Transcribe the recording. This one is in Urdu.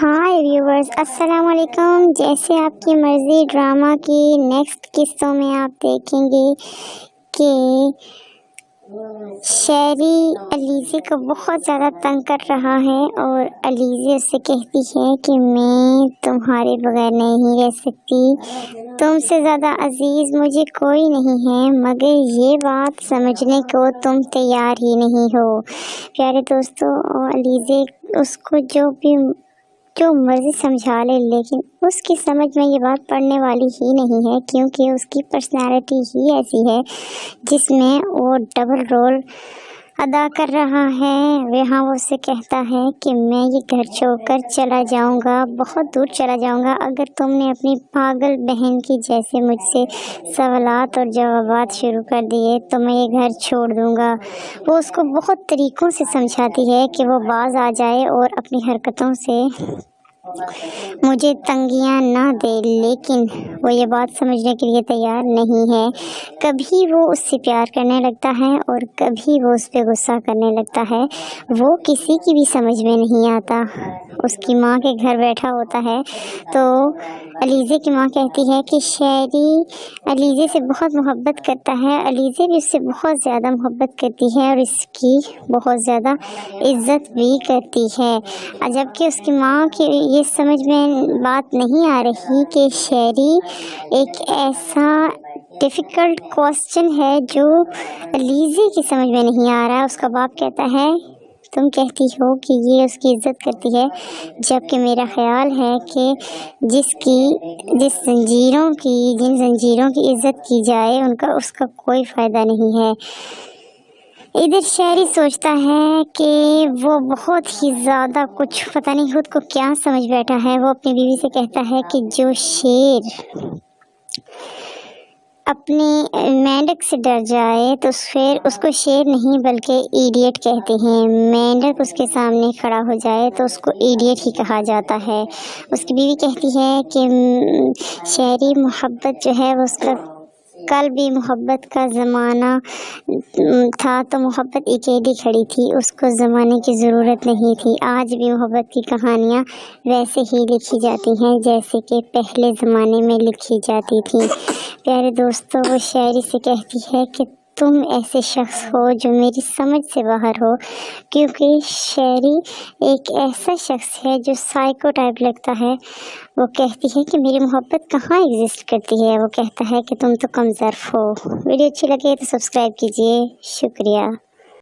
ہائی ویورز، السلام علیکم۔ جیسے آپ کی مرضی ڈرامہ کی نیکسٹ قسطوں میں آپ دیکھیں گے کہ شیری علیزے کو بہت زیادہ تنگ کر رہا ہے اور علیزے اس سے کہتی ہے کہ میں تمہارے بغیر نہیں رہ سکتی، تم سے زیادہ عزیز مجھے کوئی نہیں ہے، مگر یہ بات سمجھنے کو تم تیار ہی نہیں ہو۔ پیارے دوستو، علیزے اس کو جو مرضی سمجھا لے، لیکن اس کی سمجھ میں یہ بات پڑنے والی ہی نہیں ہے، کیونکہ اس کی پرسنالٹی ہی ایسی ہے جس میں وہ ڈبل رول ادا کر رہا ہے۔ یہاں وہ اسے کہتا ہے کہ میں یہ گھر چھوڑ کر چلا جاؤں گا، بہت دور چلا جاؤں گا، اگر تم نے اپنی پاگل بہن کی جیسے مجھ سے سوالات اور جوابات شروع کر دیے تو میں یہ گھر چھوڑ دوں گا۔ وہ اس کو بہت طریقوں سے سمجھاتی ہے کہ وہ باز آ جائے اور اپنی حرکتوں سے مجھے تنگیاں نہ دے، لیکن وہ یہ بات سمجھنے کے لیے تیار نہیں ہے۔ کبھی وہ اس سے پیار کرنے لگتا ہے اور کبھی وہ اس پہ غصہ کرنے لگتا ہے، وہ کسی کی بھی سمجھ میں نہیں آتا۔ اس کی ماں کے گھر بیٹھا ہوتا ہے تو علیزے کی ماں کہتی ہے کہ شیری علیزے سے بہت محبت کرتا ہے، علیزے بھی اس سے بہت زیادہ محبت کرتی ہے اور اس کی بہت زیادہ عزت بھی کرتی ہے، جبکہ اس کی ماں کی یہ سمجھ میں بات نہیں آ رہی کہ شیری ایک ایسا ڈیفیکلٹ کوسچن ہے جو علیزے کی سمجھ میں نہیں آ رہا ہے۔ اس کا باپ کہتا ہے تم کہتی ہو کہ یہ اس کی عزت کرتی ہے، جبکہ میرا خیال ہے کہ جن زنجیروں کی عزت کی جائے اس کا کوئی فائدہ نہیں ہے۔ ادھر شیری سوچتا ہے کہ وہ بہت ہی زیادہ کچھ پتہ نہیں خود کو کیا سمجھ بیٹھا ہے۔ وہ اپنی بیوی سے کہتا ہے کہ جو شیر اپنی مینڈک سے ڈر جائے تو پھر اس کو شیر نہیں بلکہ ایڈیٹ کہتے ہیں، مینڈک اس کے سامنے کھڑا ہو جائے تو اس کو ایڈیٹ ہی کہا جاتا ہے۔ اس کی بیوی کہتی ہے کہ شیری محبت جو ہے وہ اس کا کل بھی محبت کا زمانہ تھا تو محبت اکیلی کھڑی تھی، اس کو زمانے کی ضرورت نہیں تھی، آج بھی محبت کی کہانیاں ویسے ہی لکھی جاتی ہیں جیسے کہ پہلے زمانے میں لکھی جاتی تھیں۔ پیارے دوستو، وہ شاعری سے کہتی ہے کہ تم ایسے شخص ہو جو میری سمجھ سے باہر ہو، کیونکہ شیری ایک ایسا شخص ہے جو سائیکو ٹائپ لگتا ہے۔ وہ کہتی ہے کہ میری محبت کہاں ایگزسٹ کرتی ہے، وہ کہتا ہے کہ تم تو کم ظرف ہو۔ ویڈیو اچھی لگے تو سبسکرائب کیجیے، شکریہ۔